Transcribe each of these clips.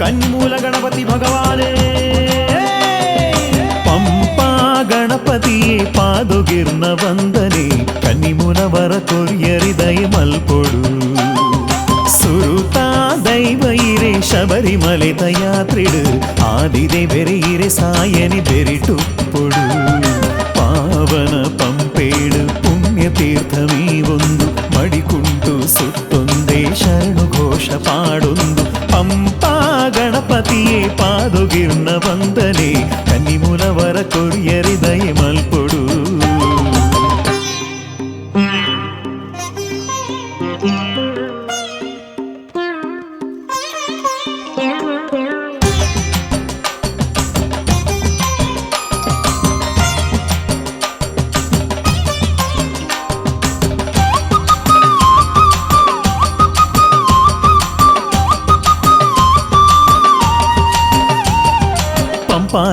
ಕನ್ಮೂಲ ಗಣಪತಿ ಭಗವಾನೇ ಪಂಪಾ ಗಣಪತಿಯೇ ಪಾದುಗಿರ್ನ ವಂದನೆ ಕನ್ನಿಮೂಲವರ ಕೊರಿಯರಿದಯ ಮಲ್ಪೊಡು ಸುರುತ ದೈವ ಇರೆ ಶಬರಿಮಲೆತ ಯಾತ್ರಿಡು ಆದಿದೆ ಬೆರೆ ಇರೆ ಸಾಯನಿ ಬೆರಿಟುಪ್ಪೊಡು ಪಾವನ ಪಂಪೇಡು ಪುಣ್ಯತೀರ್ಥಮೀ ಒಂದು ಮಡಿಕುಂಟು ಸುತ್ತೊಂದೇ ಶರಣು ಘೋಷ ಪಾಡೊಂದು ಪಂಪಾ ಗಣಪತಿಯೇ ಪಾದುಗಿರ್ನ ವಂದನೆ ಕನ್ನಿಮೂಲವರ ಕೊರಿಯರಿದಯ ಮಲ್ಪೊಡು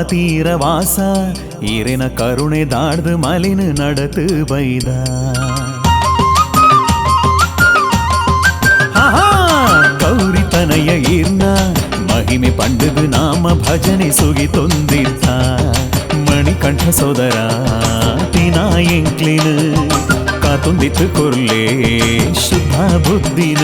ತೀರವಾಸ ಈರಿನ ಕರುಣೆ ದಾಡ್ದು ಮಲಿನ ನಡತು ಬೈದ ಗೌರಿ ತನಯ ಈರ್ನ ಮಹಿಮೆ ಪಂಡದು ನಾಮ ಭಜನೆ ಸುಗಿತೊಂದಿದ್ದ ಮಣಿಕಂಠ ಸೋದರ ತಿನಾ ಎಂಕ್ಲಿನ ಕಾತೊಂದಿತ್ತು ಕೊರ್ಲೆ ಶುದ್ಧ ಬುದ್ಧಿನ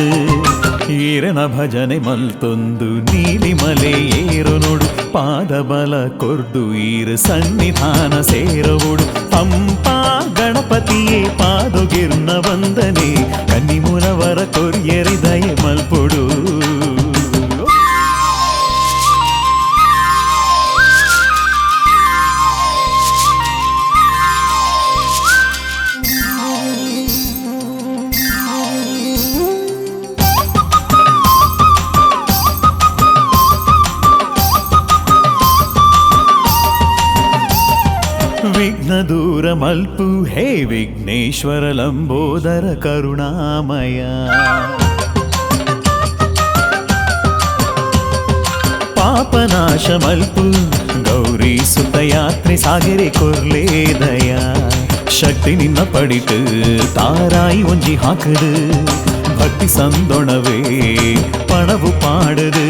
ಈರನ ಭಜನೆ ಮಲ್ತೊಂದು ನೀಲಿಮಲೆ ಏರು ನೋಡು ಪಾದಬಲ ಕೊರ್ದು ಈರು ಸನ್ನಿಧಾನ ಸೇರವುಡು ಪಂಪಾ ಗಣಪತಿಯೇ ಪಾದುಗಿರ್ನ ವಂದನೆ ಕನ್ನಿಮೂಲವರ ಕೊರಿಯರಿದಯ ಮಲ್ಪೊಡು ದೂರ ಮಲ್ಪು ಹೇ ವಿಘ್ನೇಶ್ವರ ಲಂಬೋದರ ಕರುಣಾಮಯ ಪಾಪನಾಶ ಮಲ್ಪು ಗೌರಿ ಸುತ ಯಾತ್ರೆ ಸಾಗರೆ ಕೊರ್ಲೇ ದಯ ಶಕ್ತಿ ನಿನ್ನ ಪಡಿತು ತಾರಾಯಿ ಒಂಜಿ ಹಾಕದು ಭಕ್ತಿ ಸಂದೊಣವೇ ಪಣವು ಪಾಡದು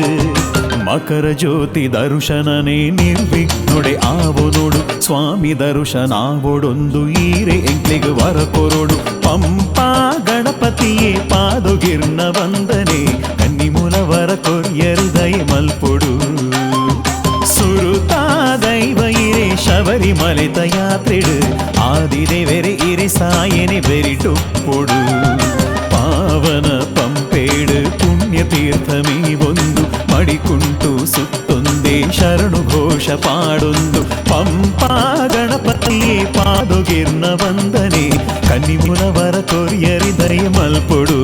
ಮಕರ ಜ್ಯೋತಿ ದರ್ಶನನೇ ನಿರ್ವಿಘ್ನುಡೆ ಆವೋ ನೋಡು ಸ್ವಾಮಿ ದರ್ಶನಾವೊಡೊಂದು ಈರೆ ಎಂಕ್ಲಿಗೆ ವರ ಕೊರೊಡು ಪಂಪಾ ಗಣಪತಿಯೇ ಪಾದುಗಿರ್ನ ವಂದನೆ ಕನ್ನಿಮೂಲವರ ಕೊರಿಯರಿದಯ ಮಲ್ಪೊಡು ಸುರುತಾ ದೈವ ಇರೆ ಶಬರಿಮಲೆತ ಯಾತ್ರಿಡು ಆದಿದೇವೆರೆ ಇರೆ ಸಾಯನೆ ಬೆರಿಟುಪ್ಪೊಡು ಪಾವನ ಪಂಪೇಡು ಪುಣ್ಯತೀರ್ಥಮೀ ಒಂದು ಮಡಿಕುಂಟು ಸುತ್ತೊಂದೇ ಶರಣು ಘೋಷ ಪಾಡೊಂದು ಪಂಪಾ ಗಣಪತಿಯೇ ಪಾದುಗಿರ್ನ ವಂದನೆ ಕನ್ನಿಮೂಲವರ ಕೊರಿಯರಿದಯ ಮಲ್ಪೊಡು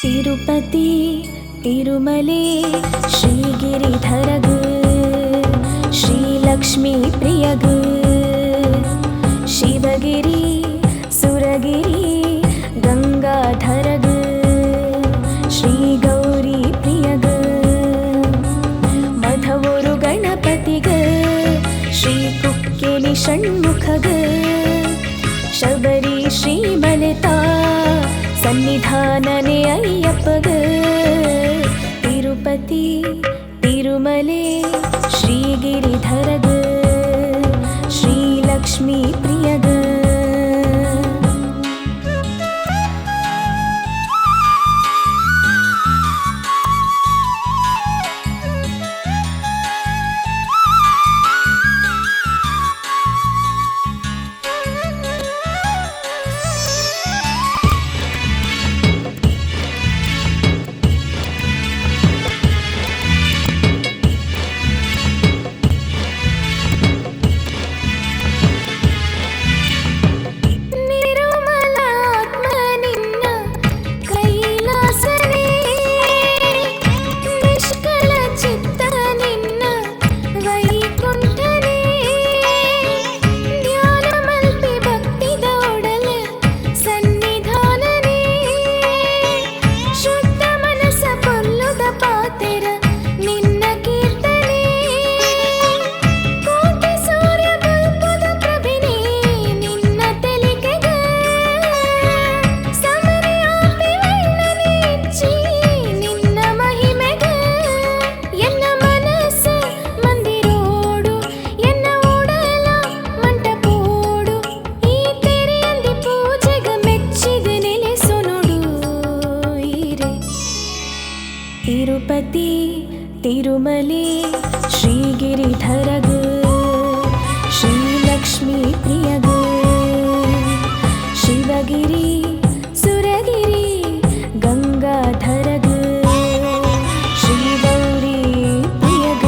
ತಿರುಪತಿ ತಿರುಮಲೆ ಶ್ರೀಗಿರಿಧರಗ ಶ್ರೀಲಕ್ಷ್ಮೀ ಪ್ರಿಯಗ ಶಿವಗಿರಿ ಸುರಗಿರಿ ಗಂಗಾಧರಗ ಶ್ರೀ ಗೌರಿ ಪ್ರಿಯಗ ಮಧವೊರು ಗಣಪತಿಗ ಶ್ರೀ ಕುಕ್ಕೆಲಿ ಷಣ್ಮುಖಗ ಶಬರಿ ಶ್ರೀಮಲೆತಾ ಸನ್ನಿಧಾನನೆ ಅಯ್ಯಪ್ಪಗ ತಿರುಪತಿ ತಿರುಮಲೆ ಶ್ರೀಗಿರಿಧರಗ ಶ್ರೀಲಕ್ಷ್ಮೀ ಪ್ರಿಯಗ ತಿರುಪತಿ ತಿರುಮಲೆ ಶ್ರೀಗಿರಿಧರಗ ಶ್ರೀಲಕ್ಷ್ಮೀ ಪ್ರಿಯಗ ಶಿವಗಿರಿ ಸುರಗಿರಿ ಗಂಗಾಧರಗ ಶ್ರೀಗೌರಿ ಪ್ರಿಯಗ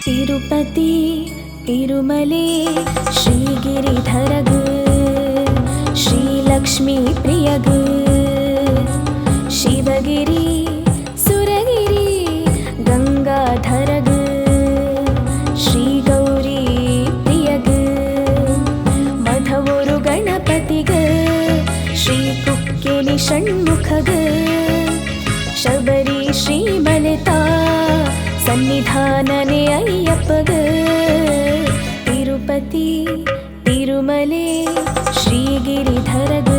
ತಿರುಪತಿ ತಿರುಮಲೆ ಶ್ರೀಗಿರಿಧರಗ ಶ್ರೀಲಕ್ಷ್ಮೀ ಪ್ರಿಯಗ ಶಿವಗಿರಿ ಸುರಗಿರಿ ಗಂಗಾಧರಗ ಶ್ರೀಗೌರಿ ಪ್ರಿಯಗ ಮಧವೂರು ಗಣಪತಿಗ ಶ್ರೀ ಕುಕ್ಕೆಲಿ ಷಣ್ಮುಖಗ ಶಬರಿ ಶ್ರೀಮಲತಾ ಸನ್ನಿಧಾನನೆ ಅಯ್ಯಪ್ಪಗ ತಿರುಪತಿ ತಿರುಮಲೆ ಶ್ರೀಗಿರಿಧರಗ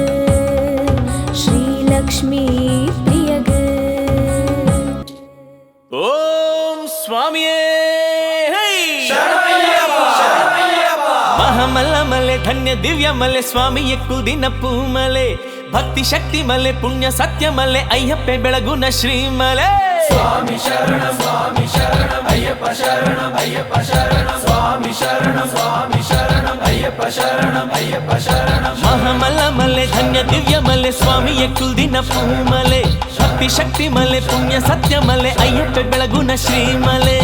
ಶ್ರೀಲಕ್ಷ್ಮೀ ಪ್ರಿಯಗ ಓಂ ಸ್ವಾಮಿಯೇ ಮಹಾಮಲ್ಲ ಮಲೆ ಧನ್ಯ ದಿವ್ಯ ಮಲೆ ಸ್ವಾಮಿಯ ಕುದಿನ ಪೂಮಲೆ ಭಕ್ತಿ ಶಕ್ತಿ ಮಲೆ ಪುಣ್ಯ ಸತ್ಯ ಮಲೆ ಅಯ್ಯಪ್ಪೆ ಬೆಳಗುನ ಶ್ರೀಮಲೆ ಸ್ವಾಮಿ ಶರಣ ಅಯ್ಯಪ್ಪ ಶರಣ ಅಯ್ಯಪ್ಪ ಶರಣ ಸ್ವಾಮಿ ಶರಣ ಅಯ್ಯಪ್ಪ ಶರಣ ಮಹಾಮಲ್ಲ ಮಲೆ ಧನ್ಯ ದಿವ್ಯ ಮಲೆ ಸ್ವಾಮಿಯ ಕುಲ್ದಿನ ಪೂಮಲೆ ಭಕ್ತಿ ಶಕ್ತಿ ಮಲೆ ಪುಣ್ಯ ಸತ್ಯ ಮಲೆ ಅಯ್ಯಪ್ಪೆ ಬೆಳಗುನ ಶ್ರೀಮಲೆ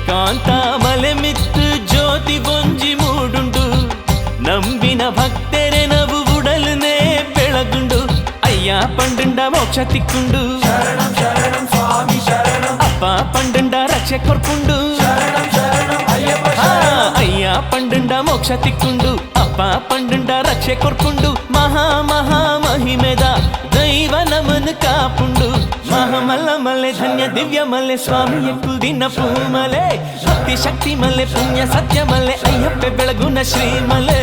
ಕಾಂತ ಮಲೆ ಮಿತ್ತು ಜ್ಯೋತಿ ಬೊಂಜಿ ಮೂಡುಂಡು ನಂಬಿನ ಭಕ್ತರೆ ನವು ಉಡಲ್ನೇ ಬೆಳಗುಂಡು ಅಯ್ಯ ಪಂಡುಂಡ ಮೋಕ್ಷ ತಿಕ್ಕುಂಡು ಶರಣಂ ಶರಣಂ ಸ್ವಾಮಿ ಶರಣಂ ಅಪ್ಪ ಪಂಡುಂಡ ರಕ್ಷೆ ಕೊರ್ಪುಂಡು ಶರಣಂ ಅಯ್ಯಪ್ಪ ಅಯ್ಯ ಪಂಡುಂಡ ಮೋಕ್ಷ ತಿಕ್ಕುಂಡು ಅಪ್ಪ ಪಂಡುಂಡ ರಕ್ಷೆ ಕೊರ್ಪುಂಡು ಮಹಾ ಮಹಾ ಮಹಿಮೆದ ದೈವ ನಮನ ಕಾಪುಂಡು ಮಹಾಮಲ್ಲ ಮಲೆ ಧನ್ಯ ದಿವ್ಯ ಮಲೆ ಸ್ವಾಮಿಯ ಕುದಿನ ಪೂಮಲೆ ಭಕ್ತಿ ಶಕ್ತಿ ಮಲೆ ಪುಣ್ಯ ಸತ್ಯ ಮಲೆ ಅಯ್ಯಪ್ಪೆ ಬೆಳಗುನ ಶ್ರೀಮಲೆ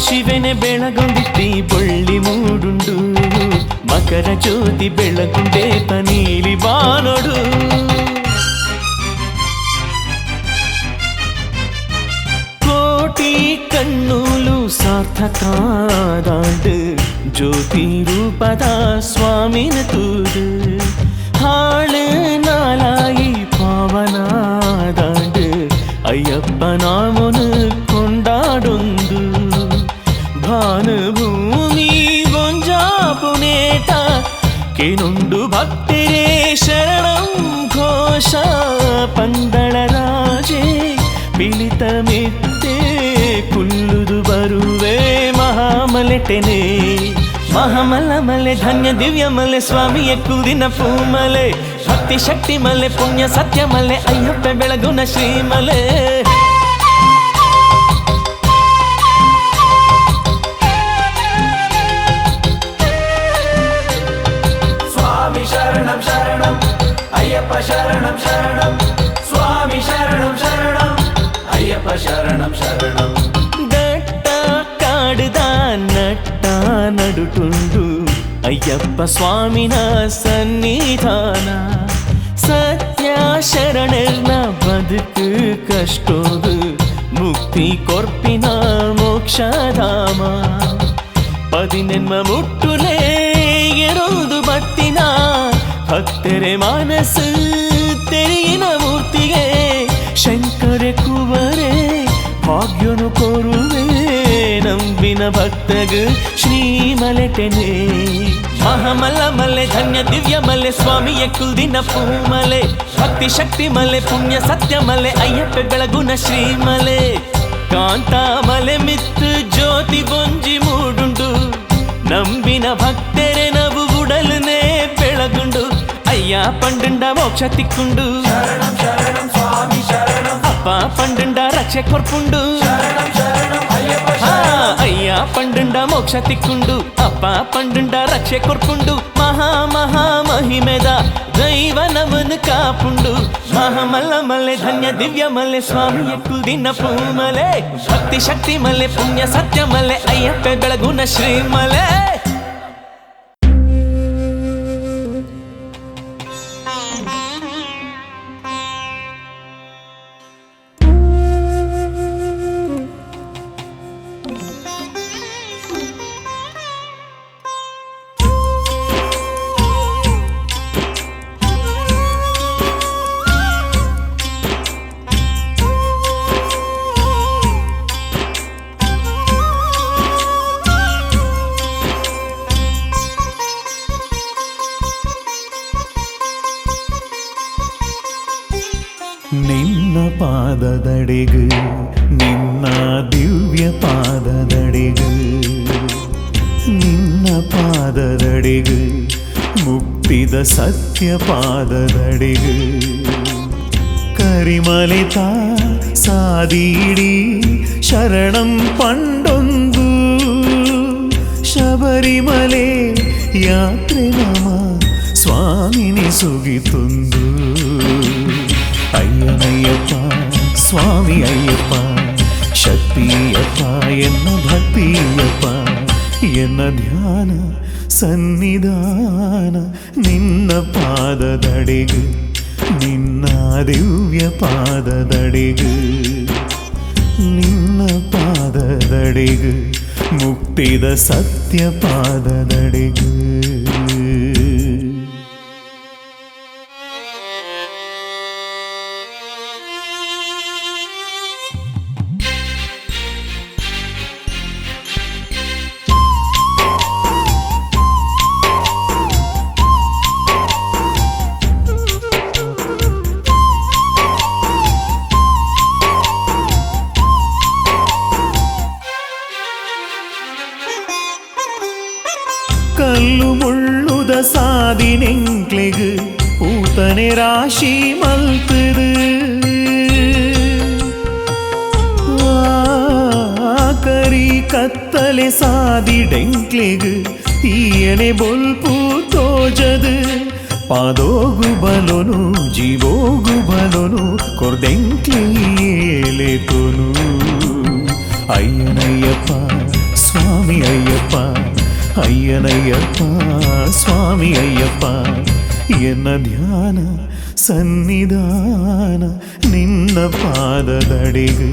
ಶಿವನೆ ಬೆಳಗೊಂಡಿತ್ತಿ ಬೊಳ್ಳಿ ಮೂಡುಂಡು ಮಕರ ಜ್ಯೋತಿ ಬೆಳಗುಂಡೆ ನೀಲಿ ಬಾನೊಡು ಕೋಟಿ ಕಣ್ಣೂಲು ಸಾರ್ಥಕಾದಾಂಡು ಜ್ಯೋತಿ ರೂಪದ ಸ್ವಾಮಿನ ತೂದು ಹಾಳು ನಾಲಾಯಿ ಪಾವನಾದಾಂಡು ಅಯ್ಯಪ್ಪ ನಾಮನು ಕೊಂಡಾಡೊಂದು ಭಾನುಭೂಮಿ ಗೊಂಜಾಪುನೇಟ ಕೇನುಂಡು ಭಕ್ತರೇ ಶರಣಂ ಘೋಷ ಪಂದಳ ರಾಜೆ ಪಿಳಿತ ಮೆತ್ತೆ ಕುಲ್ಲುದು ಬರುವೆ ಮಹಾಮಲೆಟೆನೆ ಮಹಾಮಲ ಮಲೆ ಧನ್ಯ ದಿವ್ಯ ಮಲೆ ಸ್ವಾಮಿಯ ಕುದಿನ ಪೂಮಲೆ ಭಕ್ತಿ ಶಕ್ತಿ ಮಲೆ ಪುಣ್ಯ ಸತ್ಯ ಮಲೆ ಅಯ್ಯಪ್ಪ ಬೆಳಗುನ ಶ್ರೀಮಲೆ అయ్యప్ప శరణం శరణం స్వామి శరణం శరణం అయ్యప్ప శరణం శరణం దట్ట కాడుదా నట్ట నడుటుండు ಅಯ್ಯಪ್ಪ ಸ್ವಾಮಿನ ಸನ್ನಿಧಾನ ಸತ್ಯ ಶರಣರ್ನ ಬದುಕು ಕಷ್ಟೋದು ಮುಕ್ತಿ ಕೊರ್ಪಿನ ಮೋಕ್ಷಧಾಮ ಪದಿನೆನ್ಮ ಮುಟ್ಟುಲೇ ಎರೋದು ಬತ್ತಿನ ಭಕ್ತರೆ ಮನಸ್ಸು ತೆರೆಯಿನ ಮೂರ್ತಿಗೆ ಶಂಕರ ಕುವರೇ ಭಾಗ್ಯನು ಕೋರುವೆ ನಂಬಿನ ಭಕ್ತಗು ಶ್ರೀಮಲೆಟೆನೆ ಮಹಾಮಲ್ಲ ಮಲೆ ಧನ್ಯ ದಿವ್ಯ ಮಲೆ ಸ್ವಾಮಿಯ ಕುಲ್ದಿನ ಪೂಮಲೆ ಭಕ್ತಿ ಶಕ್ತಿ ಮಲೆ ಪುಣ್ಯ ಸತ್ಯ ಮಲೆ ಅಯ್ಯಪ್ಪ ಬೆಳಗುನ ಶ್ರೀಮಲೆ ಕಾಂತ ಮಲೆ ಮಿತ್ತು ಜ್ಯೋತಿ ಬೊಂಜಿ ಮೂಡುಂಡು ನಂಬಿನ ಭಕ್ತರೆ ನವು ಉಡಲನೆ ಬೆಳಗುಂಡು ಅಯ್ಯ ಪಂಡುಂಡ ಮೋಕ್ಷ ತಿಕ್ಕುಂಡು శరణం శరణం స్వామి శరణం ಅಪ್ಪ ಪಂಡುಂಡ ರಕ್ಷೆ ಕೊರ್ಪುಂಡು శరణం శరణం అయ్యప్ప ಅಯ್ಯ ಪಂಡುಂಡ ಮೋಕ್ಷ ತಿಕ್ಕುಂಡು ಅಪ್ಪ ಪಂಡುಂಡ ರಕ್ಷೆ ಕೊರ್ಪುಂಡು ಮಹಾ ಮಹಾ ಮಹಿಮೆದ ದೈವ ನಮನು ಕಾಪುಂಡು ಮಹಾಮಲ್ಲ ಮಲೆ ಧನ್ಯ ದಿವ್ಯ ಮಲೆ ಸ್ವಾಮಿಯ ಕುಲ್ದಿನ ಪೂಮಲೆ ಭಕ್ತಿ ಶಕ್ತಿ ಮಲೆ ಪುಣ್ಯ ಸತ್ಯ ಮಲೆ ಅಯ್ಯಪ್ಪ ಬೆಳಗುನ ಶ್ರೀಮಲೆ ನಿನ್ನ ಪಾದದಡೆಗು ನಿನ್ನ ದಿವ್ಯ ಪಾದದಡೆಗು ನಿನ್ನ ಪಾದದಡೆಗು ಮುಕ್ತಿದ ಸತ್ಯ ಪಾದದಡೆಗು ಕರಿಮಲಿತ ಸಾದೀಡಿ ಶರಣಂ ಪಂಡೊಂದು ಶಬರಿಮಲೆ ಯಾತ್ರೆ ನಮ ಸ್ವಾಮಿನಿ ಸುಗಿತುಂದು ಅಯ್ಯನಯ್ಯಪ್ಪ ಸ್ವಾಮಿ ಅಯ್ಯಪ್ಪ ಶಕ್ತಿಯಪ್ಪ ಎನ್ನ ಭಕ್ತಿಯಪ್ಪ ಎನ್ನ ಧ್ಯಾನ ಸನ್ನಿಧಾನ ನಿನ್ನ ಪಾದದಡೆಗು ನಿನ್ನ ದಿವ್ಯ ಪಾದದಡೆಗು ನಿನ್ನ ಪಾದದಡೆಗು ಮುಕ್ತಿದ ಸತ್ಯ ಪಾದದಡೆಗು ಕಲ್ಲು ಮುಳ್ಳುದ ಸಾದಿನೆಂಕ್ಲೆಗು ಊತನೆ ರಾಶಿ ಮಲ್ತದು ಕರಿ ಕತ್ತಲೆ ಸಾದಿಡೆಂಕ್ಲೆಗು ಈಯನೆ ಬೊಲ್ಪು ತೋಜದು ಪಾದೋಗು ಬಲೊನು ಜೀವೋಗು ಬಲೊನು ಕೊರ್ದೆಂಕ್ಲೇಲೆತೊನು ಅಯ್ಯನಯ್ಯಪ್ಪ ಸ್ವಾಮಿ ಅಯ್ಯಪ್ಪ ಅಯ್ಯನಯ್ಯಪ್ಪ ಸ್ವಾಮಿ ಅಯ್ಯಪ್ಪ ಎನ್ನ ಧ್ಯಾನ ಸನ್ನಿಧಾನ ನಿನ್ನ ಪಾದದಡೆಗು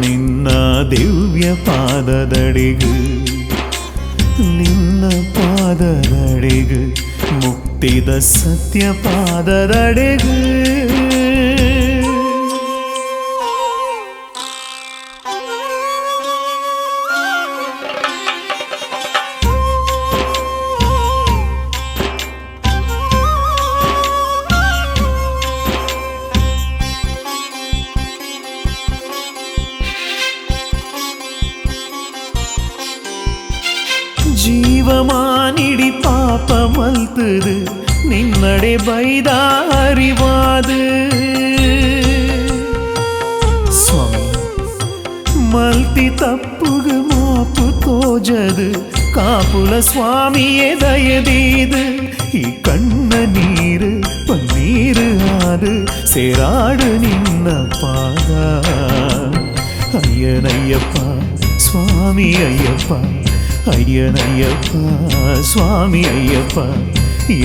ನಿನ್ನ ದಿವ್ಯ ಪಾದದಡೆಗು ನಿನ್ನ ಪಾದದಡೆಗು ಮುಕ್ತಿದ ಸತ್ಯ ಪಾದದಡೆಗು ಜೀವಮಾನಿಡಿ ಪಾಪ ಮಲ್ತದು ನಿನ್ನಡೆ ಬೈದ ಅರಿವಾದು ಸ್ವಾಮಿ ಮಲ್ತಿ ತಪ್ಪುಗು ಮಾಪು ತೋಜದು ಕಾಪುಲ ಸ್ವಾಮಿಯೇ ದಯದೀದು ಈ ಕಣ್ಣ ನೀರು ಪನ್ನೀರ ಕಾದು ಸೇರಾಡು ನಿನ್ನ ಪಾದ ಅಯ್ಯನಯ್ಯಪ್ಪ ಸ್ವಾಮಿ ಅಯ್ಯಪ್ಪ ಅಯ್ಯನಯ್ಯಪ್ಪ ಸ್ವಾಮಿ ಅಯ್ಯಪ್ಪ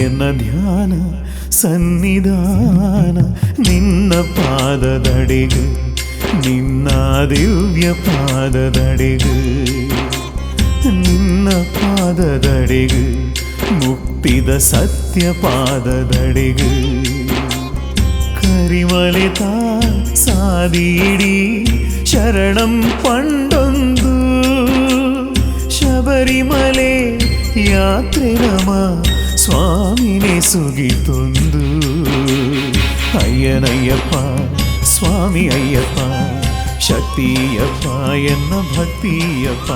ಎನ್ನ ಧ್ಯಾನ ಸನ್ನಿಧಾನ ನಿನ್ನ ಪಾದದಡೆಗು ನಿನ್ನ ದಿವ್ಯ ಪಾದದಡೆಗು ನಿನ್ನ ಪಾದದಡೆಗು ಮುಕ್ತಿದ ಸತ್ಯ ಪಾದದಡೆಗು ಕರಿಮಲೆತ ಸಾದಿಡಿ ಶರಣಂ ಪಂಡೊಂದು ಶಬರಿಮಲೆ ಯಾತ್ರೆ ನಮ ಸ್ವಾಮಿನೇ ಸುಗಿತೊಂದು ಅಯ್ಯನಯ್ಯಪ್ಪ ಸ್ವಾಮಿ ಅಯ್ಯಪ್ಪ ಶಕ್ತಿಯಪ್ಪ ಎನ್ನ ಭಕ್ತಿಯಪ್ಪ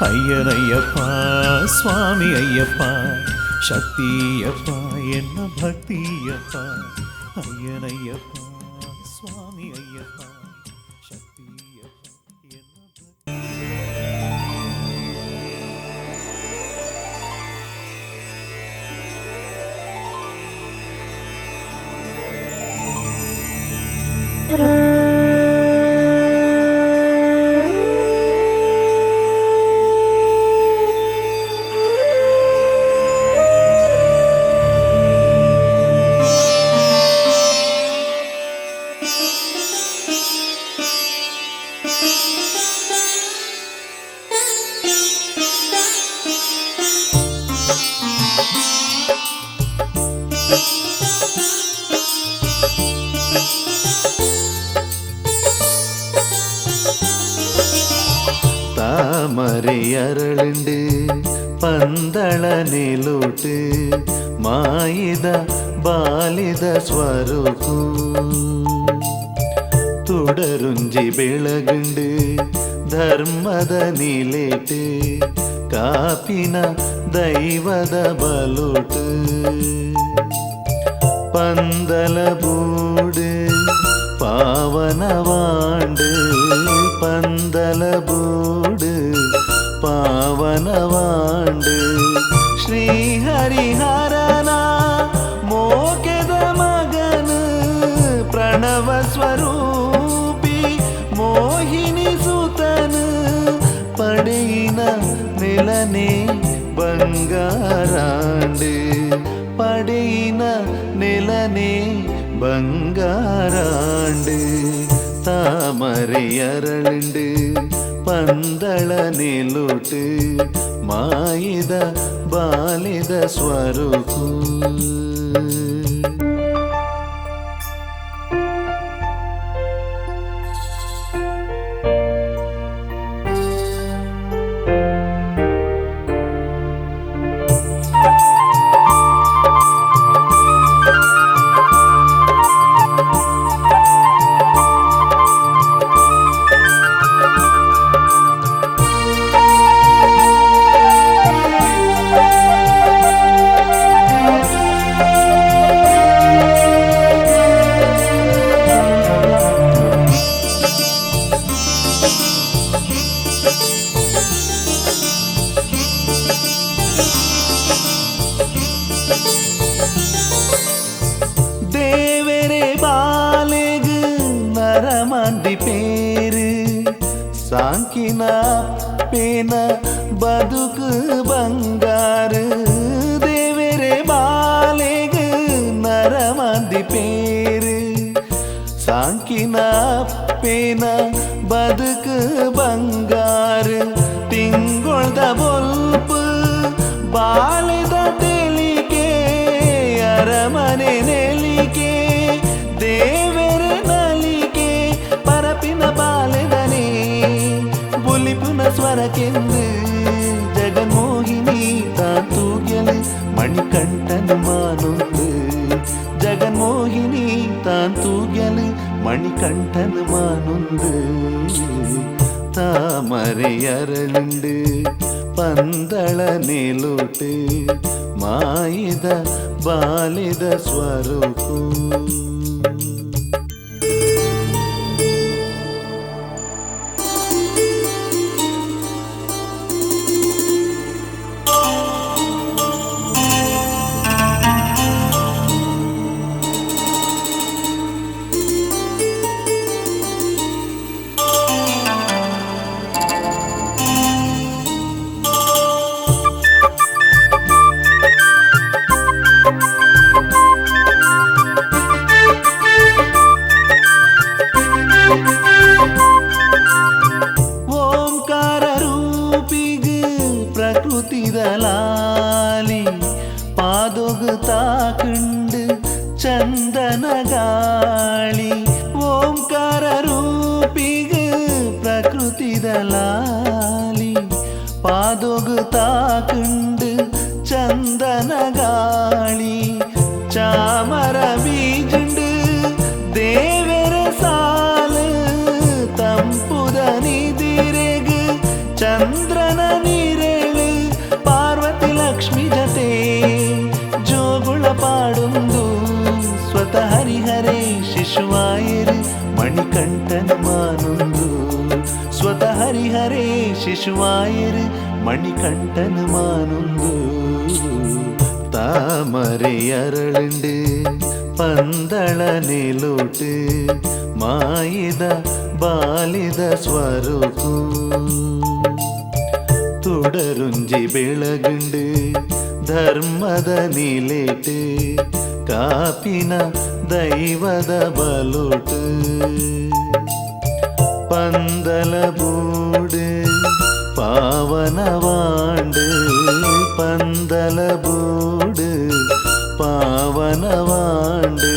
ಅಯ್ಯನಯ್ಯಪ್ಪ ಸ್ವಾಮಿ ಅಯ್ಯಪ್ಪ ಶಕ್ತಿಯಪ್ಪ ಎನ್ನ ಭಕ್ತಿಯಪ್ಪ ಅಯ್ಯನಯ್ಯಪ್ಪ ಸ್ವಾಮಿ ಅಯ್ಯಪ್ಪ ಶಕ್ತಿಯಪ್ಪ ಎನ್ನ ಭಕ್ತಿ താമരയരളുണ്ട് പന്തള നിലൂട്ട് മായിത ബാലിത സ്വരൂപു തുടരുഞ്ചി ಬೆಳಗುಂಡು ಧರ್ಮದ ನಿಲೇಟ್ ಕಾಪಿನ ದೈವದ ಬಲುಟ್ പന്തല ബൂട് പാവനവാണ്ട് പന്തല ബൂട് പാവനവാണ്ട് ശ്രീഹരിഹരന മോകದ ಮಗನು ಪ್ರಣವ ಸ್ವರೂಪಿ ಮೋಹಿನಿ ಸುತನು ಪಡೆಯಿನ ನೆಲನೆ ಬಂಗಾರಾಂಡು പടയിന നിലനെ ബംഗാരാണ്ട് താമരയരളുണ്ട് പന്തള നിലൂട്ട് മായിത ബാലിത സ്വരൂപു ಮಂದಿ ಪೇರು ಸಾಂಕಿನ ಪೇನ ಬದುಕು ಬಂಗಾರು ದೇವರೇ ಬಾಲೆಗು ನರ ಮಂದಿ ಪೇರು ಸಾಂಕಿನ ಪೇನ ಬದುಕು ಬಂಗಾರು ತಿಂಗೊಳ್ದ ಬೊಲ್ಪು ಬಾಳೆದ ತೆಲಿಕೆ ಅರಮನೆ ನೆಲಿಕೆ ದೇವರ ನಲಿಕೆ ಪರಪಿನ ಬಾಲೆದನೆ ಬುಲಿಪುನ ಸ್ವರಕ್ಕೆಂದು ಜಗನ್ಮೋಹಿನಿ ತಾತೂಗೆಲು ಮಣಿಕಂಠನ ಮಾನೊಂದು ಜಗನ್ಮೋಹಿನಿ ತಾತೂಗೆಲು ಮಣಿಕಂಠನ ಮಾನೊಂದು താമരയരളുണ്ട് പന്തള നിലൂട്ട് മായിത ബാലിത സ്വരൂപു ಗಾಳಿ ಓಂಕಾರ ರೂಪಿಗ ಪ್ರಕೃತಿದ ಲಾಲಿ ಪಾದೊಗು ತಾಕುಂಡು ಚಂದನ ಗಾಳಿ ಚಾಮರ ಬೀಜುಂಡು ದೇವರ ಸಾಲು ತಂಪುದ ನಿದಿರೆಗು ಚಂದ್ರನ ನೀರೇಳು ಪಾರ್ವತಿ ಲಕ್ಷ್ಮಿ ಜತೆ ಜೋಗುಳ ಪಾಡುಂದು ಸ್ವತಃ ಹರಿಹರೇ ಶಿಶುವಾಯರು ಮಣಿಕಂಠನ ಮಾನುಂದು ಸ್ವತಃ ಹರಿಹರೇ ಶಿಶುವಾಯರು ಮಣಿಕಂಠನ ಮಾನುಂದು தாமரை அரளுண்டு பந்தள நிலோட்டு மாயித ಬಾಲಿದ ಸ್ವರೂಪು തുടരുഞ്ചി ಬೆಳಗುಂಡು ಧರ್ಮದ ನಿಲೇಟು ಕಾಪಿನ ದೈವದ ಬಲೋಟು ಪಂದಲ ಬೂಡು ಪಾವನವಾಂಡು ಪಂದಲ ಬೂಡು ಪಾವನವಾಂಡು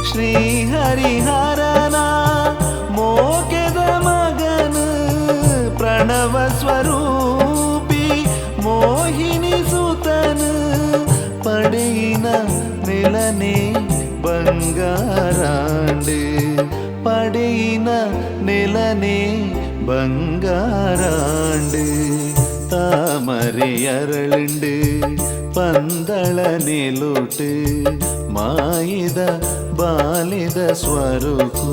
ಶ್ರೀಹರಿಹರನ ಮೋಕೆದ ಮಗನು ಪ್ರಣವ ಸ್ವರೂಪಿ ಮೋಹಿನಿ ಸುತನು ಪಡೆಯಿನ ನೆಲನೆ ಬಂಗಾರಾಂಡು ಪಡೆಯಿನ ನೆಲನೆ ಬಂಗಾರಾಂಡು தாமரை அரளுண்டு பந்தள நிலோட்டு மாயித ಬಾಲಿದ ಸ್ವರೂಪು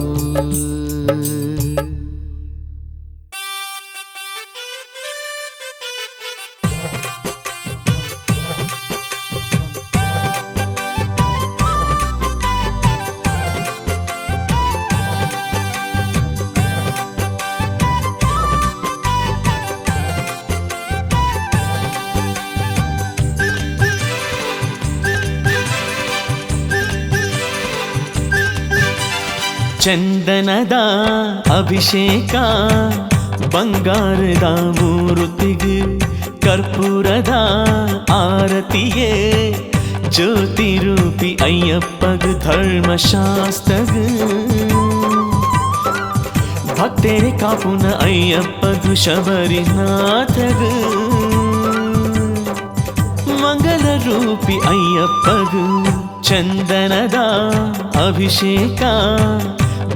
ಚಂದನದ ಅಭಿಷೇಕ ಬಂಗಾರದ ಮೂರುತಿಗೆ ಕರ್ಪೂರದ ಆರತಿಯೇ ಜ್ಯೋತಿ ರೂಪಿ ಅಯ್ಯಪ್ಪಗ ಧರ್ಮಶಾಸ್ತ್ರಗ ಭಕ್ತರೆ ಕಾಪುನ ಅಯ್ಯಪ್ಪಗ ಶಬರಿನಾಥಗ ಮಂಗಲ ರೂಪಿ ಅಯ್ಯಪ್ಪಗ ಚಂದನದ ಅಭಿಷೇಕ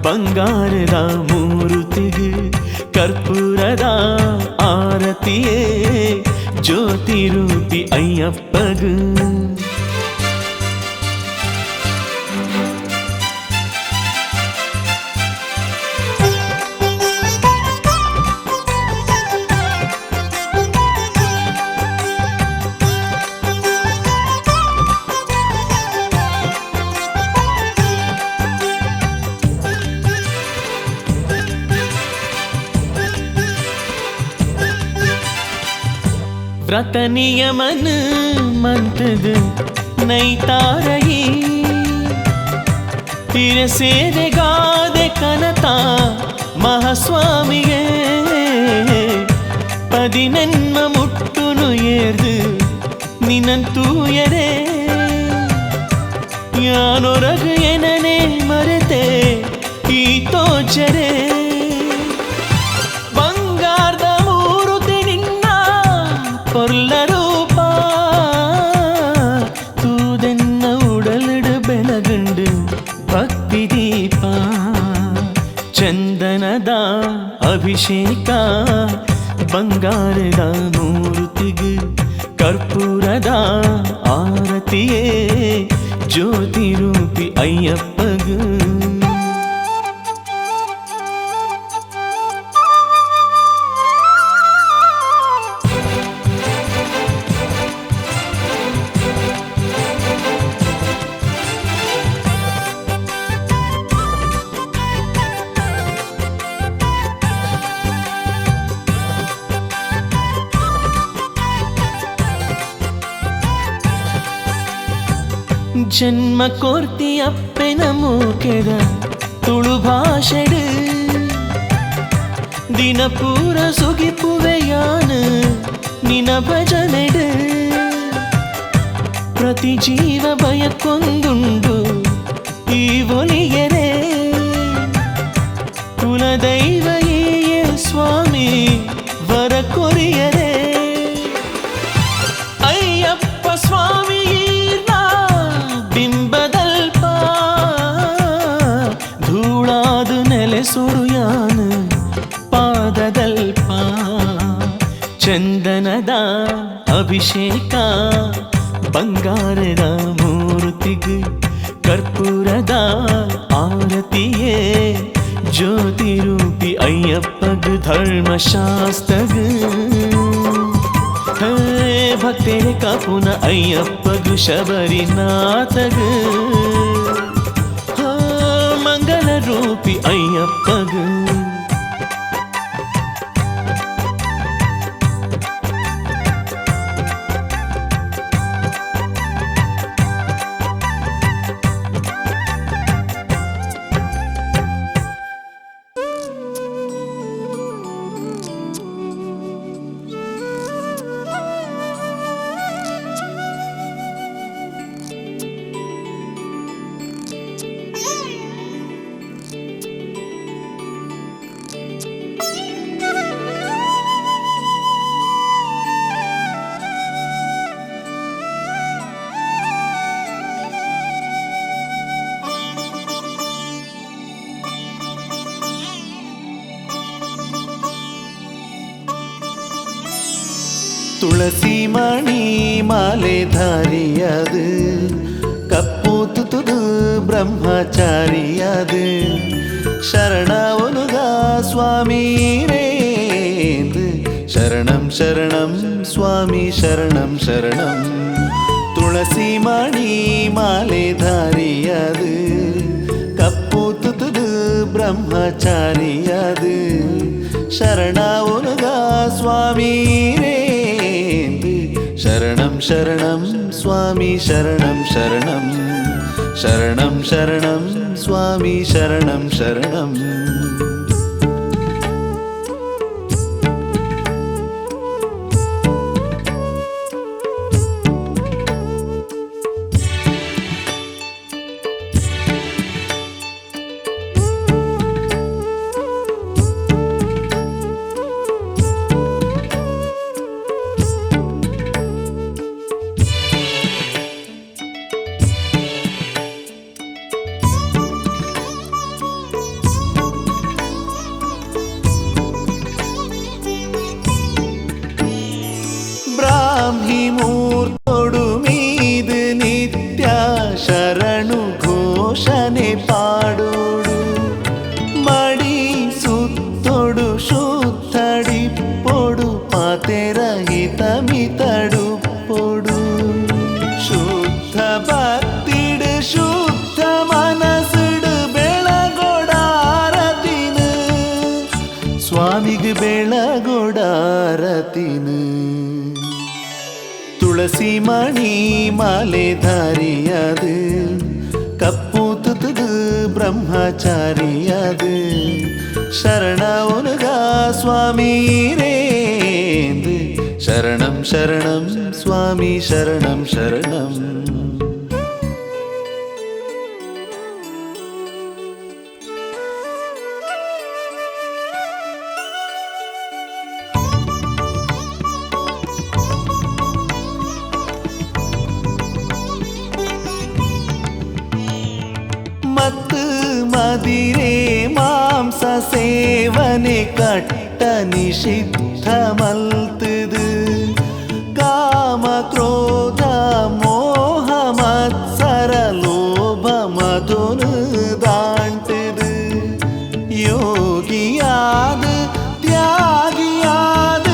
ಬಂಗಾರದ ಮೂರುತಿಗೆ ಕರ್ಪೂರದ ಆರತಿಯೇ ಜ್ಯೋತಿ ರೂಪಿ ಅಯ್ಯಪ್ಪಗ व्रत नियमन मंतद नैतारही तिर सेरे गादे कनता महास्वामिगे पदिनेन्म मुट्टुनु ಏರ್ದು ನಿನ್ನಂತೂಯರೆ ಯಾನೊರಗು ಎನನೆ ಮರೆತೆ ಈ ತೋಚರೆ பொருள ரூபா தூதென்ன உடலிடு ಬೆಳಗುಂಡು ಭಕ್ತಿ ದೀಪ ಚಂದನದ ಅಭಿಷೇಕ ಬಂಗಾರದ ಮೂರುತಿಗೆ ಕರ್ಪೂರದ ಆರತಿಯೇ ಜ್ಯೋತಿ ರೂಪಿ ಅಯ್ಯಪ್ಪಗ ಜನ್ಮ ಕೋರ್ತಿ ಅಪ್ಪೆನ ಮೂಕೆದ ತುಳು ಭಾಷೆಡು ದಿನ ಪೂರ ಸುಗಿಪುವೆಯಾನು ನಿನ ಭಜನೆಡು ಪ್ರತಿ ಜೀವ ಬಯಕ್ಕೊಂದುಂಡು ಈ ಒಲಿಯರೆ ಕುಲದೈವ ಏ ಸ್ವಾಮಿ ವರ ಕೊರಿಯರೆ ಅಯ್ಯಪ್ಪ ಸ್ವಾಮಿ ಬಿಂಬದಲ್ಪ ಧೂಳಾದು ನೆಲೆಸುಡು ಯಾನು ಪಾದದಲ್ಪ ಚಂದನದ ಅಭಿಷೇಕ ಬಂಗಾರದ ಮೂರ್ತಿಗೆ ಕರ್ಪೂರದ ಆರತಿಯೇ ಜ್ಯೋತಿ ರೂಪಿ ಅಯ್ಯಪ್ಪಗ ಧರ್ಮಶಾಸ್ತ್ರಗ ಭಕ್ತರೆ ಕಾಪುನ ಅಯ್ಯಪ್ಪಗ ಶಬರಿನಾಥಗ ಮಂಗಲ ರೂಪಿ ಅಯ್ಯಪ್ಪಗ ತುಳಸಿ ಮಣಿ ಮಾಲೆ ಧಾರಿಯದು ಕಪ್ಪೂತುದು ಬ್ರಹ್ಮಚಾರಿಯದು ಶರಣವನುಗ ಸ್ವಾಮಿ ರೇಂದು ಶರಣಂ ಶರಣಂ ಸ್ವಾಮಿ ಶರಣಂ ಶರಣಂ ತುಳಸಿ ಮಣಿ ಮಾಲೆ ಧಾರಿಯದು ಕಪ್ಪೂತುದು ಬ್ರಹ್ಮಚಾರಿಯದು ಶರಣವನುಗ ಸ್ವಾಮಿ ಶರಣಂ ಶರಣಂ ಸ್ವಾಮಿ ಶರಣಂ ಶರಣಂ ಶರಣಂ ಶರಣಂ ಸ್ವಾಮಿ ಶರಣಂ ಶರಣಂ ಮೂರ್ತೊಡು ಮೀದು ನಿತ್ಯ ಶರಣು ಘೋಷಣೆ ಪಾಡೋಡು ಮಡಿ ಸುತ್ತೊಡು ಶುದ್ಧಡಿಪ್ಪೊಡು ಪಾತೆರಹಿತ ಮಿತಡು ಪೊಡು ಶುದ್ಧ ಭಕ್ತಿಡು ಶುದ್ಧ ಮನಸ್ಸುಡು ಬೆಳಗೊಡಾರತಿನು ಸ್ವಾಮಿಗೆ ಬೆಳಗೊಡಾರತಿನು ತುಳಸಿ ಮಣಿ ಮಾಲೆ ಧಾರಿಯದು ಕಪ್ಪೂತುದು ಬ್ರಹ್ಮಚಾರಿಯದು ಶರಣವನುಗ ಸ್ವಾಮಿ ರೇಂದು ಶರಣಂ ಶರಣಂ ಸ್ವಾಮಿ ಶರಣಂ ಶರಣಂ ಮತ್ತು ಮದಿರೆ ಮಾಂಸ ಸೇವನೆ ಕಟ್ಟ ನಿಷಿದ್ಧ ಮಲ್ತದು ಕಾಮ ಕ್ರೋಧ ಮೋಹ ಮತ್ಸರ ಲೋಭ ಮಧುನು ದಾಂಟದು ಯೋಗಿಯಾದ ತ್ಯಾಗಿಯಾದ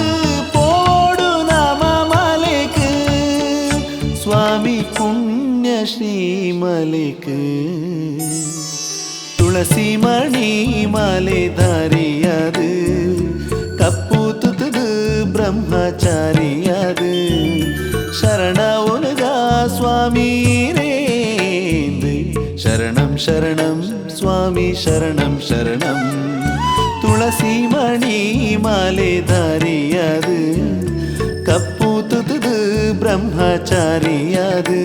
ಪೋಡು ನಮ ಮಲಿಕ ಸ್ವಾಮಿ ಪುಣ್ಯ ಶ್ರೀ ಮಲಿಕ ತುಳಸಿ ಮಣಿ ಮಾಲೆ ಧಾರಿಯದು ಕಪ್ಪೂತುದು ಬ್ರಹ್ಮಚಾರಿಯದು ಶರಣವನುಗ ಸ್ವಾಮಿ ರೇಂದು ಶರಣಂ ಶರಣಂ ಸ್ವಾಮಿ ಶರಣಂ ಶರಣಂ ತುಳಸಿ ಮಣಿ ಮಾಲೆ ಧಾರಿಯದು ಕಪ್ಪೂತುದು ಬ್ರಹ್ಮಚಾರಿಯದು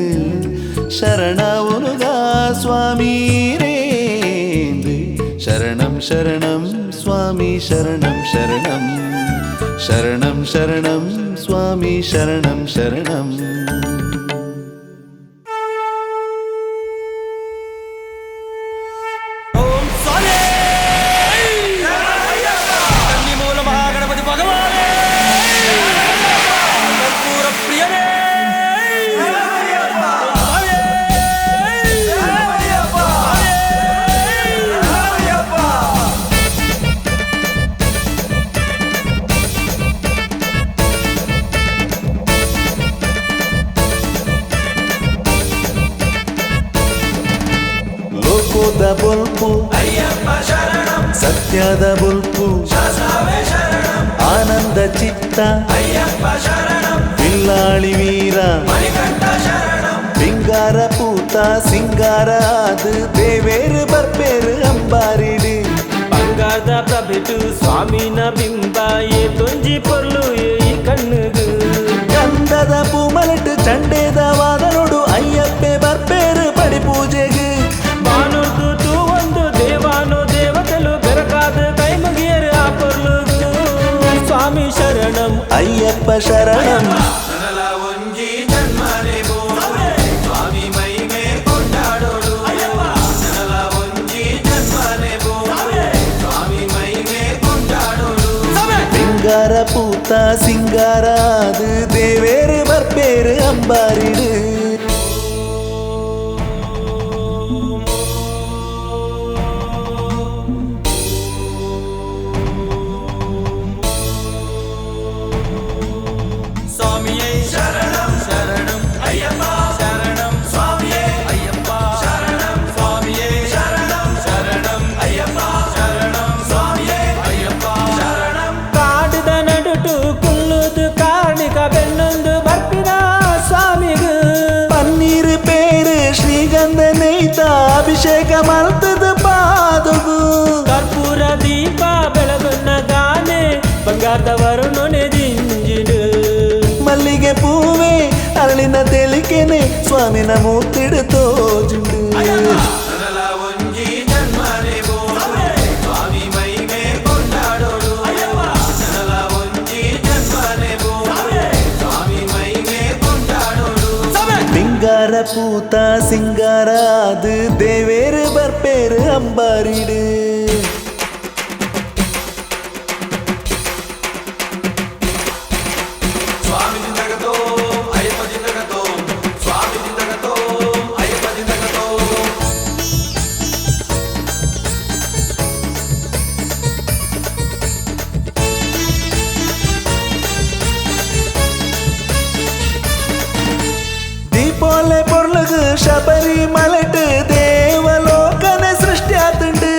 ಶರಣವುನುಗಾ ಸ್ವಾಮಿ ರೇಂದು ಶರಣಂ ಶರಣಂ ಸ್ವಾಮಿ ಶರಣಂ ಶರಣಂ ಶರಣಂ ಶರಣಂ ಸ್ವಾಮಿ ಶರಣಂ ಶರಣಂ ಓಂ ಸ್ವಾಮಿ ಮೂಲ ಮಹಾಗಣಪತಿ ಭಗವಾನೇ ಕರ್ಪೂರ ಪ್ರಿಯನೇ ಲೋಕೋದ ಬೊಲ್ಪು ಅಯ್ಯಪ್ಪ ಶರಣಂ ಸತ್ಯದ ಬೊಲ್ಪು ಶಾಸವೇ ಶರಣಂ ಆನಂದ ಚಿತ್ತ ಅಯ್ಯಪ್ಪ ಶರಣಂ ಬಿಲ್ಲಾಳಿ ವೀರ ಮಣಿಕಂಠ ಶರಣಂ ಸಿಂಗಾರ ಪೂತ ಸಿಂಗಾರ ಅದು ದೇವೇರು ಬರ್ಪೇರು ಅಂಬಾರಿಡು ಬಂಗಾರದ ಪ್ರಭೆಟು ಸ್ವಾಮಿನ ಬಿಂಬ ಏ ತೊಂಜಿ ಪೊರ್ಲು ಈ ಕಣ್ಣುಗು ಗಂಧದ ಪೂಮಲಟ್ಟು ಚಂಡೇದ ವಾದನೋಡು ಅಯ್ಯಪ್ಪೆ ಬರ್ಪೇರು ಪಡಿ ಪೂಜೆಗೆ ಬಾನುರ್ದು ತೂ ಒಂದು ದೇವಾನು ದೇವತೆಲು ಬೆರಕಾದ ಕೈ ಮುಗಿಯರು ಆ ಪೊರ್ಲುಗು ಸ್ವಾಮಿ ಶರಣಂ ಅಯ್ಯಪ್ಪ ಶರಣಂ ನನಲ ಒಂಜಿ ಜನ್ಮನೆ ಬೋರೆ ಸ್ವಾಮಿ ಮೈಗೆ ಕೊಂಡಾಡೋಡು ನನಲ ಒಂಜಿ ಜನ್ಮನೆ ಬೋರೆ ಸ್ವಾಮಿ ಮೈಗೆ ಕೊಂಡಾಡೋಡು ಸಿಂಗಾರ ಪೂತ ಸಿಂಗಾರ ಅದು ದೇವೇರು ಬರ್ಪೇರು ಅಂಬಾರಿಡು ಸ್ವಾಮಿಯೇ ಶರಣಂ ಶರಣಂ ಅಯ್ಯಪ್ಪ ಶರಣಂ ಸ್ವಾಮಿಯೇ ಅಯ್ಯಪ್ಪ ಶರಣಂ ಸ್ವಾಮಿಯೇ ಶರಣಂ ಶರಣಂ ಅಯ್ಯಪ್ಪ ಶರಣಂ ಸ್ವಾಮಿಯೇ ಅಯ್ಯಪ್ಪ ಶರಣಂ ಕಾಡಿದ ನಡುಟು ಕುಲ್ಲುದು ಕಾರ್ಣಿಕ ಬೆನ್ನೊಂದು ಬರ್ಪಿನ ಸ್ವಾಮಿಗು ಪನ್ನೀರು ಪೇರು ಶ್ರೀಗಂಧ ನೈತ ಅಭಿಷೇಕ ಮಲ್ತದ ಪಾದಗು ಕರ್ಪೂರ ದೀಪ ಬೆಳಗುನ್ನ ಗಾನೆ ಬಂಗಾರದ ವರುಣನೆ ದಿಂಜಿಡು ಮಲ್ಲಿಗೆ ಪೂವೆ ಅರಳಿನ ತೆಲಿಕೆನೆ ಸ್ವಾಮಿನ ಮೂತಿಡು ತೋಜುಂಡು ನನಲ ಒಂಜಿ ಜನ್ಮನೆ ಬೋರೆ ಸ್ವಾಮಿ ಮೈಗೆ ಕೊಂಡಾಡೋಡು ನನಲ ಒಂಜಿ ಜನ್ಮನೆ ಬೋರೆ ಸ್ವಾಮಿ ಮೈಗೆ ಕೊಂಡಾಡೋಡು ಸಿಂಗಾರ ಪೂತ ಸಿಂಗಾರ ಅದು ದೇವೇರು ಬರ್ಪೇರು ಅಂಬಾರಿಡು ಸ್ವಾಮಿ ಜಿಂದಗತೋ ಅಯ್ಯಪ್ಪ ಜಿಂದಗತೋ ಸ್ವಾಮಿ ಜಿಂದಗತೋ ಅಯ್ಯಪ್ಪ ಜಿಂದಗತೋ ದೀಪೋಲೆ பொருளுக்கு ಶಬರಿ ಮಲட்டு ದೇವಲೋಕನ ಸೃಷ್ಟಿ ಆತುಂಡು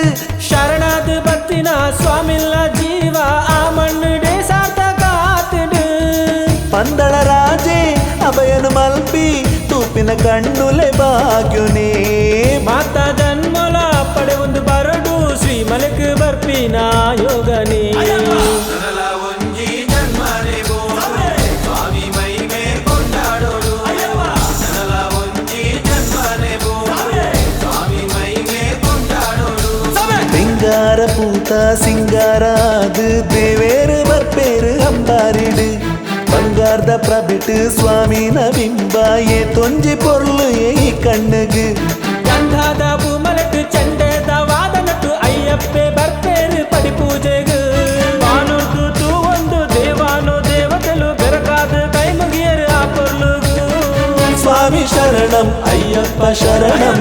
ಶರಣಾದ ಭಕ್ತಿನ ಸ್ವಾಮಿಲ್ಲ ಜೀವ ಆ ಮಣ್ಣುಡೆ ಸಾರ್ಥಕ ಆತುಡು ಪಂದಳ ರಾಜೆ ಅಭಯನು ಮಲ್ಪಿ ತೂಪಿನ ಕಣ್ಣುಲೆ ಭಾಗ್ಯುನೇ ಮಾತ ಜನ್ಮಲ ಪಡೆ ಒಂದು ಬರಡು ಶ್ರೀ ಮಲಕ್ ಬರ್ಪಿನ ಯೋಗನೇ ನನಲ ಒಂಜಿ ಜನ್ಮನೆ ಬೋರೆ ಸ್ವಾಮಿ ಮೈಗೆ ಕೊಂಡಾಡೋಡು ನನಲ ಒಂಜಿ ಜನ್ಮನೆ ಬೋರೆ ಸ್ವಾಮಿ ಮೈಗೆ ಕೊಂಡಾಡೋಡು ಸಿಂಗಾರ ಪೂತ ಸಿಂಗಾರ ಅದು ದೇವೇರು ಬರ್ಪೇರು ಅಂಬಾರಿಡು ಬಂಗಾರದ ಪ್ರಬಿಟ್ಟು ಸ್ವಾಮಿನ ಬಿಂಬ ಏ ತೊಂಜಿ ಪೊರ್ಲು ಈ ಕಣ್ಣುಗು ಗಂಧಾದ ಭೂಮಲಟ್ಟು ಚಂಡೇದ ವಾದನಟ್ಟು ಅಯ್ಯಪ್ಪೆ ಬರ್ಪೇರು ಪಡಿ ಪೂಜೆಗು ಬಾನುರ್ದು ತೂ ಒಂದು ದೇವಾನು ದೇವತೆಲು ಬೆರಕಾದ ಕೈ ಮುಗಿಯರು ಆ ಪೊರ್ಲುಗು ಸ್ವಾಮಿ ಶರಣಂ ಅಯ್ಯಪ್ಪ ಶರಣಂ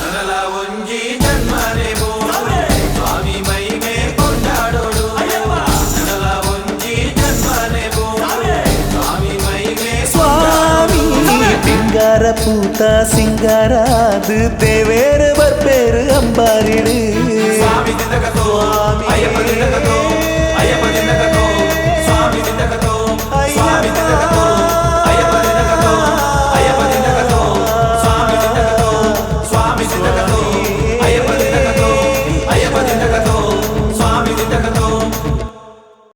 ನನಲ ಒಂಜಿ ಜನ್ಮನೆ ಬೋರೆ ಸ್ವಾಮಿ ಮೈಗೆ ಕೊಂಡಾಡೋಡು ನನಲ ಒಂಜಿ ಜನ್ಮನೆ ಬೋರೆ ಸ್ವಾಮಿ ಮೈಗೆ ಸ್ವಾಮಿ ಸಿಂಗಾರ ಪೂತ ಸಿಂಗಾರ ಅದು ದೇವೇರು ಬರ್ಪೇರು ಅಂಬಾರಿಡು ಸ್ವಾಮಿ ಜಿಂದಗತೋ